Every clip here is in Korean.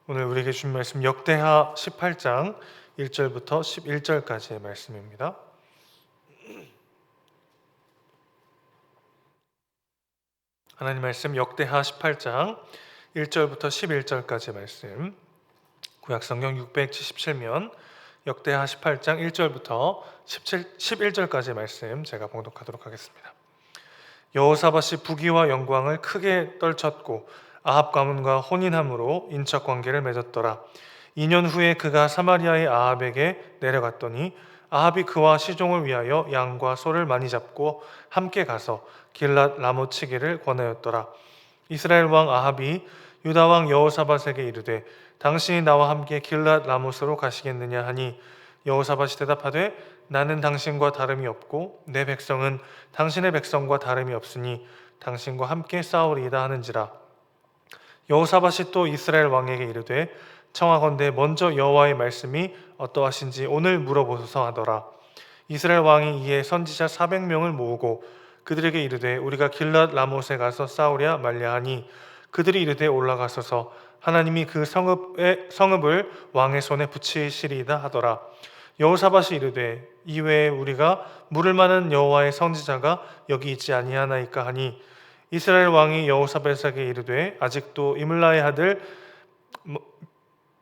오늘 우리에게 주신 말씀 역대하 18장 1절부터 11절까지의 말씀입니다. 하나님 말씀 역대하 18장 1절부터 11절까지의 말씀, 구약성경 677면 역대하 18장 1절부터 11절까지의 말씀 제가 봉독하도록 하겠습니다. 여호사밧이 부귀와 영광을 크게 떨쳤고 아합 가문과 혼인함으로 인척 관계를 맺었더라. 2년 후에 그가 사마리아의 아합에게 내려갔더니 아합이 그와 시종을 위하여 양과 소를 많이 잡고 함께 가서 길랏 라못 치기를 권하였더라. 이스라엘 왕 아합이 유다 왕 여호사밧에게 이르되 당신이 나와 함께 길랏 라못으로 가시겠느냐 하니 여호사밧이 대답하되 나는 당신과 다름이 없고 내 백성은 당신의 백성과 다름이 없으니 당신과 함께 싸우리이다 하는지라. 여호사밧이 또 이스라엘 왕에게 이르되 청하건대 먼저 여호와의 말씀이 어떠하신지 오늘 물어보소서 하더라. 이스라엘 왕이 이에 선지자 400명을 모으고 그들에게 이르되 우리가 길랏 라못에 가서 싸우랴 말랴 하니 그들이 이르되 올라가소서 하나님이 그 성읍을 왕의 손에 붙이시리이다 하더라. 여호사밧이 이르되 이외에 우리가 물을 만한 여호와의 선지자가 여기 있지 아니하나이까 하니 이스라엘 왕이 여호사밧에게 이르되 아직도 이물라의 아들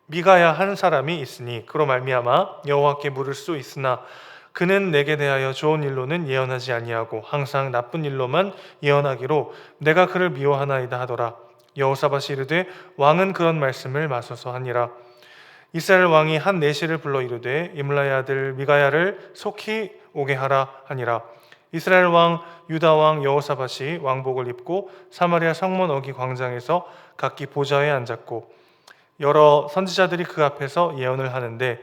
미가야 한 사람이 있으니 그로 말미암아 여호와께 물을 수 있으나 그는 내게 대하여 좋은 일로는 예언하지 아니하고 항상 나쁜 일로만 예언하기로 내가 그를 미워하나이다 하더라. 여호사밧이 이르되 왕은 그런 말씀을 마소서 하니라. 이스라엘 왕이 한 내시를 불러 이르되 이물라의 아들 미가야를 속히 오게 하라 하니라. 이스라엘 왕 유다 왕 여호사밧이 왕복을 입고 사마리아 성문 어기 광장에서 각기 보좌에 앉았고 여러 선지자들이 그 앞에서 예언을 하는데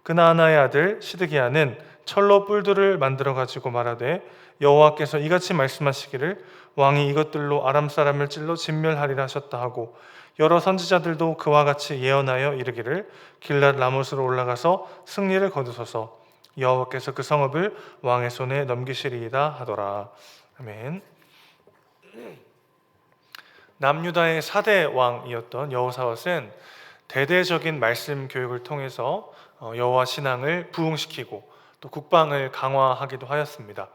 그나아나의 아들 시드기야는 철로 뿔들을 만들어 가지고 말하되 여호와께서 이같이 말씀하시기를 왕이 이것들로 아람 사람을 찔러 진멸하리라 하셨다 하고 여러 선지자들도 그와 같이 예언하여 이르기를 길랏 라못으로 올라가서 승리를 거두소서 여호와께서 그 성읍을 왕의 손에 넘기시리이다 하더라. 아멘. 남유다의 4대 왕이었던 여호사밧은 대대적인 말씀 교육을 통해서 여호와 신앙을 부흥시키고 또 국방을 강화하기도 하였습니다.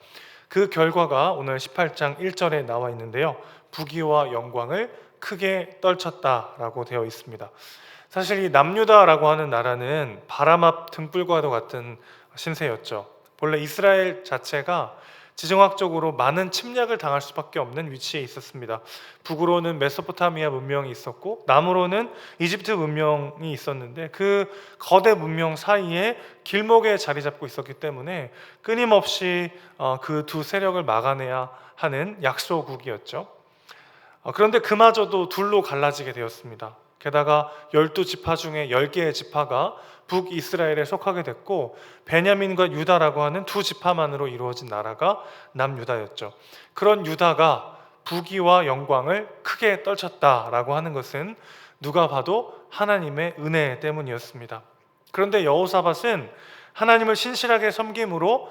그 결과가 오늘 18장 1절에 나와 있는데요. 부귀와 영광을 크게 떨쳤다라고 되어 있습니다. 사실 이 남유다라고 하는 나라는 바람 앞 등불과도 같은 신세였죠. 본래 이스라엘 자체가 지정학적으로 많은 침략을 당할 수밖에 없는 위치에 있었습니다. 북으로는 메소포타미아 문명이 있었고 남으로는 이집트 문명이 있었는데 그 거대 문명 사이에 길목에 자리 잡고 있었기 때문에 끊임없이 그 두 세력을 막아내야 하는 약소국이었죠. 그런데 그마저도 둘로 갈라지게 되었습니다. 게다가 12지파 중에 10개의 지파가 북이스라엘에 속하게 됐고 베냐민과 유다라고 하는 두 지파만으로 이루어진 나라가 남유다였죠. 그런 유다가 부귀와 영광을 크게 떨쳤다라고 하는 것은 누가 봐도 하나님의 은혜 때문이었습니다. 그런데 여호사밧은 하나님을 신실하게 섬김으로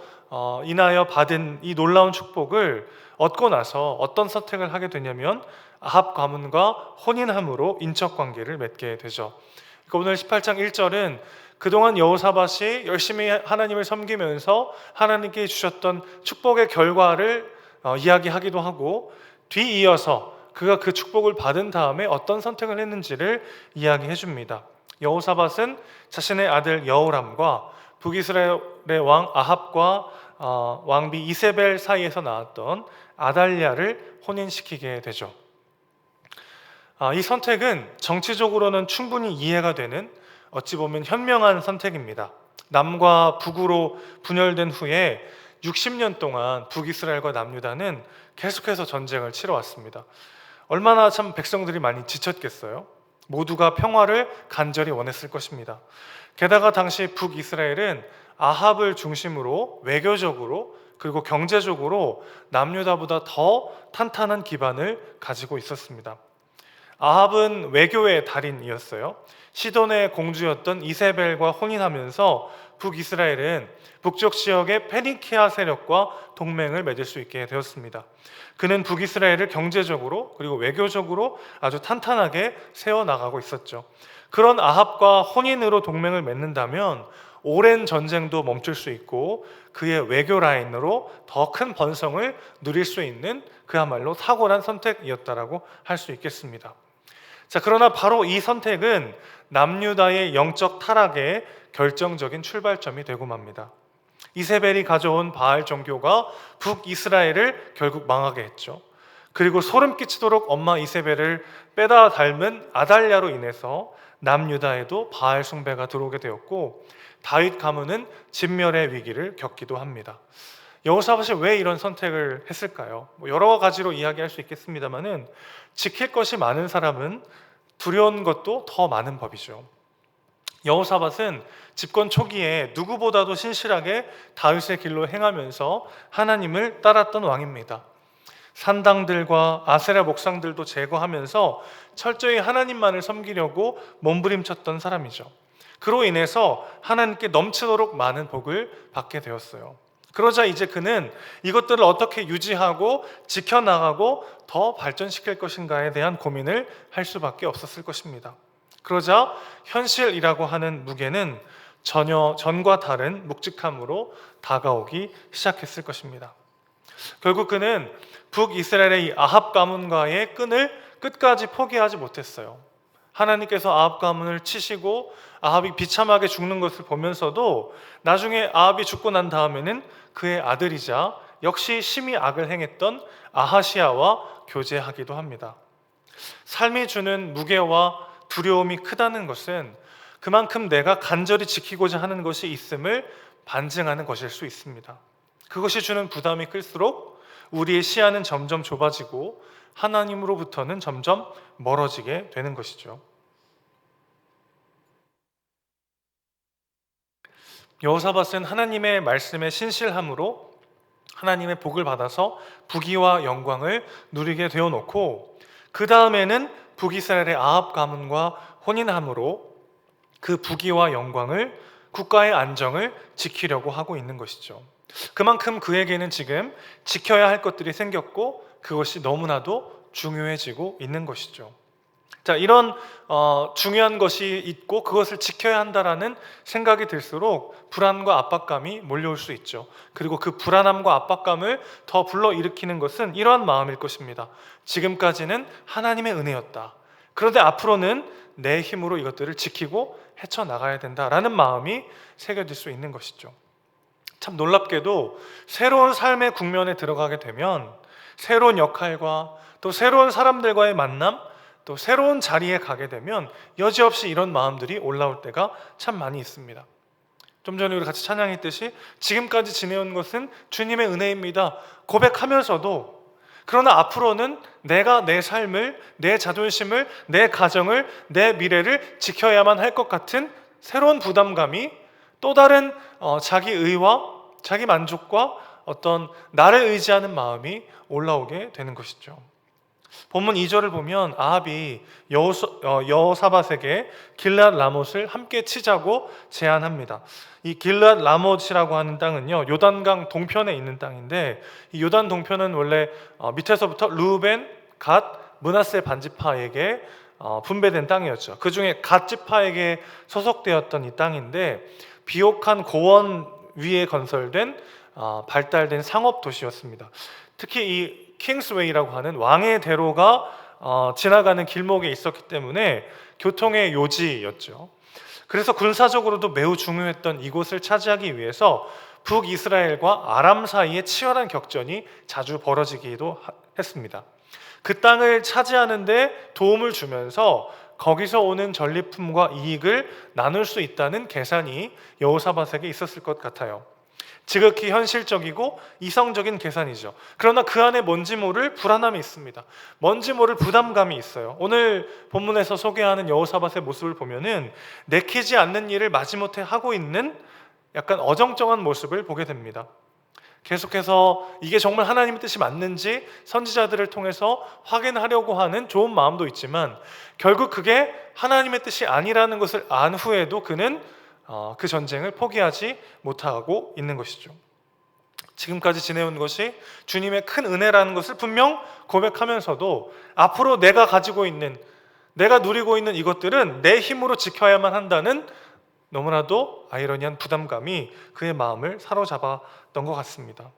인하여 받은 이 놀라운 축복을 얻고 나서 어떤 선택을 하게 되냐면 아합 가문과 혼인함으로 인척 관계를 맺게 되죠. 그러니까 오늘 18장 1절은 그동안 여호사밧이 열심히 하나님을 섬기면서 하나님께 주셨던 축복의 결과를 이야기하기도 하고 뒤이어서 그가 그 축복을 받은 다음에 어떤 선택을 했는지를 이야기해 줍니다. 여호사밧은 자신의 아들 여호람과 북이스라엘의 왕 아합과 왕비 이세벨 사이에서 나왔던 아달랴를 혼인시키게 되죠. 이 선택은 정치적으로는 충분히 이해가 되는 어찌 보면 현명한 선택입니다. 남과 북으로 분열된 후에 60년 동안 북이스라엘과 남유다는 계속해서 전쟁을 치러왔습니다. 얼마나 참 백성들이 많이 지쳤겠어요. 모두가 평화를 간절히 원했을 것입니다. 게다가 당시 북이스라엘은 아합을 중심으로 외교적으로 그리고 경제적으로 남유다보다 더 탄탄한 기반을 가지고 있었습니다. 아합은 외교의 달인이었어요. 시돈의 공주였던 이세벨과 혼인하면서 북이스라엘은 북쪽 지역의 페니키아 세력과 동맹을 맺을 수 있게 되었습니다. 그는 북이스라엘을 경제적으로 그리고 외교적으로 아주 탄탄하게 세워나가고 있었죠. 그런 아합과 혼인으로 동맹을 맺는다면 오랜 전쟁도 멈출 수 있고 그의 외교 라인으로 더 큰 번성을 누릴 수 있는 그야말로 탁월한 선택이었다라고 할 수 있겠습니다. 자, 그러나 바로 이 선택은 남유다의 영적 타락의 결정적인 출발점이 되고 맙니다. 이세벨이 가져온 바알 종교가 북이스라엘을 결국 망하게 했죠. 그리고 소름 끼치도록 엄마 이세벨을 빼다 닮은 아달랴로 인해서 남유다에도 바알 숭배가 들어오게 되었고 다윗 가문은 진멸의 위기를 겪기도 합니다. 여호사밧이 왜 이런 선택을 했을까요? 여러 가지로 이야기할 수 있겠습니다만은 지킬 것이 많은 사람은 두려운 것도 더 많은 법이죠. 여호사밧은 집권 초기에 누구보다도 신실하게 다윗의 길로 행하면서 하나님을 따랐던 왕입니다. 산당들과 아세라 목상들도 제거하면서 철저히 하나님만을 섬기려고 몸부림쳤던 사람이죠. 그로 인해서 하나님께 넘치도록 많은 복을 받게 되었어요. 그러자 이제 그는 이것들을 어떻게 유지하고 지켜나가고 더 발전시킬 것인가에 대한 고민을 할 수밖에 없었을 것입니다. 그러자 현실이라고 하는 무게는 전혀 전과 다른 묵직함으로 다가오기 시작했을 것입니다. 결국 그는 북이스라엘의 이 아합 가문과의 끈을 끝까지 포기하지 못했어요. 하나님께서 아합 가문을 치시고 아합이 비참하게 죽는 것을 보면서도 나중에 아합이 죽고 난 다음에는 그의 아들이자 역시 심히 악을 행했던 아하시야와 교제하기도 합니다. 삶이 주는 무게와 두려움이 크다는 것은 그만큼 내가 간절히 지키고자 하는 것이 있음을 반증하는 것일 수 있습니다. 그것이 주는 부담이 클수록 우리의 시야는 점점 좁아지고 하나님으로부터는 점점 멀어지게 되는 것이죠. 여호사밧은 하나님의 말씀에 신실함으로 하나님의 복을 받아서 부귀와 영광을 누리게 되어놓고 그 다음에는 북이스라엘의 아합 가문과 혼인함으로 그 부귀와 영광을 국가의 안정을 지키려고 하고 있는 것이죠. 그만큼 그에게는 지금 지켜야 할 것들이 생겼고 그것이 너무나도 중요해지고 있는 것이죠. 자, 이런 중요한 것이 있고 그것을 지켜야 한다라는 생각이 들수록 불안과 압박감이 몰려올 수 있죠. 그리고 그 불안함과 압박감을 더 불러일으키는 것은 이러한 마음일 것입니다. 지금까지는 하나님의 은혜였다. 그런데 앞으로는 내 힘으로 이것들을 지키고 헤쳐나가야 된다라는 마음이 새겨질 수 있는 것이죠. 참 놀랍게도 새로운 삶의 국면에 들어가게 되면 새로운 역할과 또 새로운 사람들과의 만남, 또 새로운 자리에 가게 되면 여지없이 이런 마음들이 올라올 때가 참 많이 있습니다. 좀 전에 우리 같이 찬양했듯이 지금까지 지내온 것은 주님의 은혜입니다 고백하면서도, 그러나 앞으로는 내가 내 삶을, 내 자존심을, 내 가정을, 내 미래를 지켜야만 할 것 같은 새로운 부담감이 또 다른 자기 의와 자기 만족과 어떤 나를 의지하는 마음이 올라오게 되는 것이죠. 본문 2절을 보면 아합이 여호사밧에게 길르앗 라못을 함께 치자고 제안합니다. 이 길르앗 라못이라고 하는 땅은요, 요단강 동편에 있는 땅인데, 이 요단 동편은 원래 밑에서부터 르우벤, 갓, 므낫세 반지파에게 분배된 땅이었죠. 그 중에 갓 지파에게 소속되었던 이 땅인데 비옥한 고원 위에 건설된 발달된 상업 도시였습니다. 특히 이 킹스웨이라고 하는 왕의 대로가 지나가는 길목에 있었기 때문에 교통의 요지였죠. 그래서 군사적으로도 매우 중요했던 이곳을 차지하기 위해서 북이스라엘과 아람 사이에 치열한 격전이 자주 벌어지기도 했습니다. 그 땅을 차지하는데 도움을 주면서 거기서 오는 전리품과 이익을 나눌 수 있다는 계산이 여호사밧에게 있었을 것 같아요. 지극히 현실적이고 이성적인 계산이죠. 그러나 그 안에 뭔지 모를 불안함이 있습니다. 뭔지 모를 부담감이 있어요. 오늘 본문에서 소개하는 여호사밧의 모습을 보면은 내키지 않는 일을 마지못해 하고 있는 약간 어정쩡한 모습을 보게 됩니다. 계속해서 이게 정말 하나님의 뜻이 맞는지 선지자들을 통해서 확인하려고 하는 좋은 마음도 있지만, 결국 그게 하나님의 뜻이 아니라는 것을 안 후에도 그는 그 전쟁을 포기하지 못하고 있는 것이죠. 지금까지 지내온 것이 주님의 큰 은혜라는 것을 분명 고백하면서도 앞으로 내가 가지고 있는, 내가 누리고 있는 이것들은 내 힘으로 지켜야만 한다는 너무나도 아이러니한 부담감이 그의 마음을 사로잡았던 것 같습니다.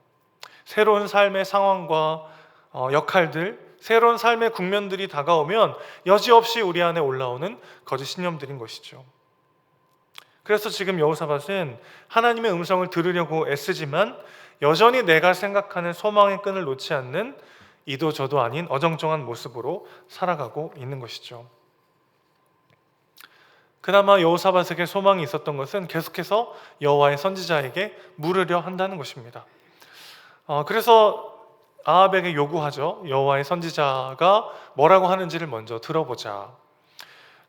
새로운 삶의 상황과 역할들, 새로운 삶의 국면들이 다가오면 여지없이 우리 안에 올라오는 거짓 신념들인 것이죠. 그래서 지금 여호사밧은 하나님의 음성을 들으려고 애쓰지만 여전히 내가 생각하는 소망의 끈을 놓지 않는 이도 저도 아닌 어정쩡한 모습으로 살아가고 있는 것이죠. 그나마 여호사밧에게 소망이 있었던 것은 계속해서 여호와의 선지자에게 물으려 한다는 것입니다. 그래서 아합에게 요구하죠. 여호와의 선지자가 뭐라고 하는지를 먼저 들어보자.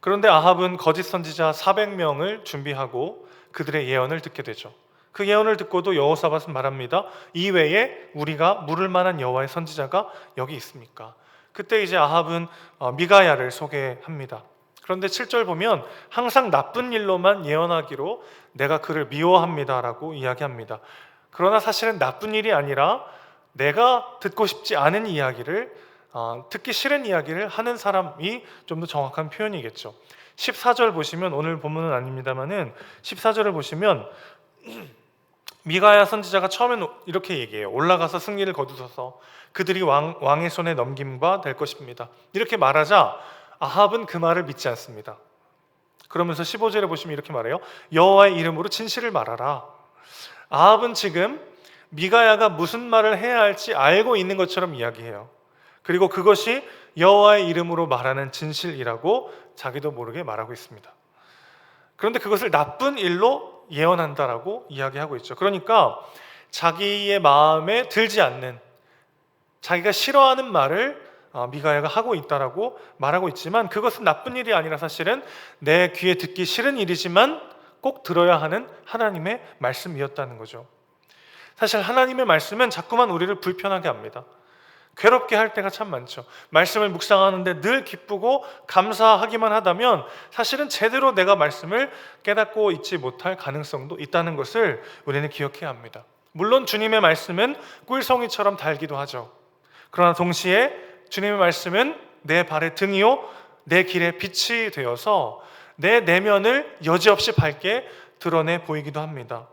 그런데 아합은 거짓 선지자 400명을 준비하고 그들의 예언을 듣게 되죠. 그 예언을 듣고도 여호사밧은 말합니다. 이외에 우리가 물을 만한 여호와의 선지자가 여기 있습니까? 그때 이제 아합은 미가야를 소개합니다. 그런데 7절 보면 항상 나쁜 일로만 예언하기로 내가 그를 미워합니다라고 이야기합니다. 그러나 사실은 나쁜 일이 아니라 내가 듣고 싶지 않은 이야기를, 듣기 싫은 이야기를 하는 사람이 좀 더 정확한 표현이겠죠. 14절 보시면, 오늘 본문은 아닙니다만은 14절을 보시면 미가야 선지자가 처음엔 이렇게 얘기해요. 올라가서 승리를 거두소서, 그들이 왕의 손에 넘김바 될 것입니다. 이렇게 말하자 아합은 그 말을 믿지 않습니다. 그러면서 15절에 보시면 이렇게 말해요. 여호와의 이름으로 진실을 말하라. 아합은 지금 미가야가 무슨 말을 해야 할지 알고 있는 것처럼 이야기해요. 그리고 그것이 여호와의 이름으로 말하는 진실이라고 자기도 모르게 말하고 있습니다. 그런데 그것을 나쁜 일로 예언한다라고 이야기하고 있죠. 그러니까 자기의 마음에 들지 않는, 자기가 싫어하는 말을 미가야가 하고 있다라고 말하고 있지만, 그것은 나쁜 일이 아니라 사실은 내 귀에 듣기 싫은 일이지만 꼭 들어야 하는 하나님의 말씀이었다는 거죠. 사실 하나님의 말씀은 자꾸만 우리를 불편하게 합니다. 괴롭게 할 때가 참 많죠. 말씀을 묵상하는데 늘 기쁘고 감사하기만 하다면 사실은 제대로 내가 말씀을 깨닫고 있지 못할 가능성도 있다는 것을 우리는 기억해야 합니다. 물론 주님의 말씀은 꿀송이처럼 달기도 하죠. 그러나 동시에 주님의 말씀은 내 발의 등이요 내 길의 빛이 되어서 내 내면을 여지없이 밝게 드러내 보이기도 합니다.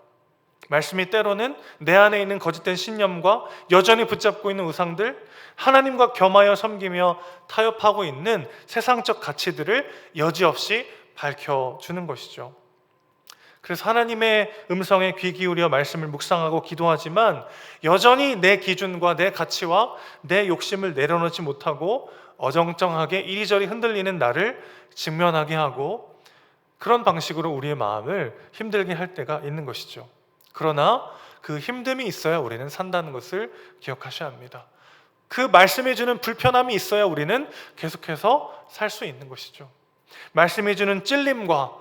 말씀이 때로는 내 안에 있는 거짓된 신념과 여전히 붙잡고 있는 우상들, 하나님과 겸하여 섬기며 타협하고 있는 세상적 가치들을 여지없이 밝혀주는 것이죠. 그래서 하나님의 음성에 귀 기울여 말씀을 묵상하고 기도하지만 여전히 내 기준과 내 가치와 내 욕심을 내려놓지 못하고 어정쩡하게 이리저리 흔들리는 나를 직면하게 하고, 그런 방식으로 우리의 마음을 힘들게 할 때가 있는 것이죠. 그러나 그 힘듦이 있어야 우리는 산다는 것을 기억하셔야 합니다. 그 말씀이 주는 불편함이 있어야 우리는 계속해서 살 수 있는 것이죠. 말씀이 주는 찔림과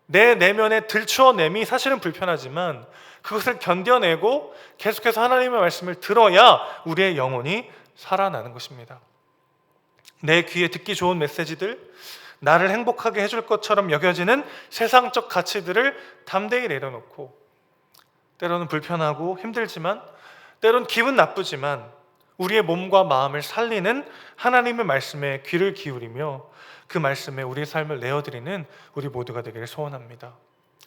내 내면의 들추어냄이 사실은 불편하지만 그것을 견뎌내고 계속해서 하나님의 말씀을 들어야 우리의 영혼이 살아나는 것입니다. 내 귀에 듣기 좋은 메시지들, 나를 행복하게 해줄 것처럼 여겨지는 세상적 가치들을 담대히 내려놓고, 때로는 불편하고 힘들지만, 때로는 기분 나쁘지만 우리의 몸과 마음을 살리는 하나님의 말씀에 귀를 기울이며 그 말씀에 우리의 삶을 내어드리는 우리 모두가 되기를 소원합니다.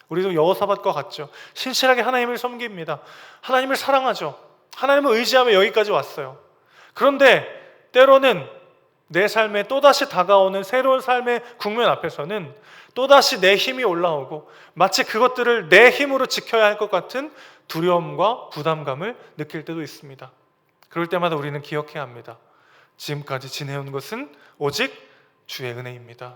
우리도 여호사밧과 같죠. 신실하게 하나님을 섬깁니다. 하나님을 사랑하죠. 하나님을 의지하며 여기까지 왔어요. 그런데 때로는 내 삶에 또다시 다가오는 새로운 삶의 국면 앞에서는 또다시 내 힘이 올라오고 마치 그것들을 내 힘으로 지켜야 할 것 같은 두려움과 부담감을 느낄 때도 있습니다. 그럴 때마다 우리는 기억해야 합니다. 지금까지 지내온 것은 오직 주의 은혜입니다.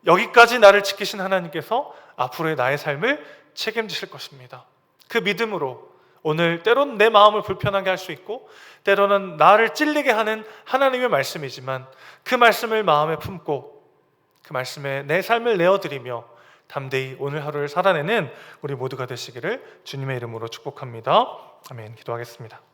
여기까지 나를 지키신 하나님께서 앞으로의 나의 삶을 책임지실 것입니다. 그 믿음으로 오늘 때로는 내 마음을 불편하게 할 수 있고 때로는 나를 찔리게 하는 하나님의 말씀이지만 그 말씀을 마음에 품고 그 말씀에 내 삶을 내어드리며 담대히 오늘 하루를 살아내는 우리 모두가 되시기를 주님의 이름으로 축복합니다. 아멘. 기도하겠습니다.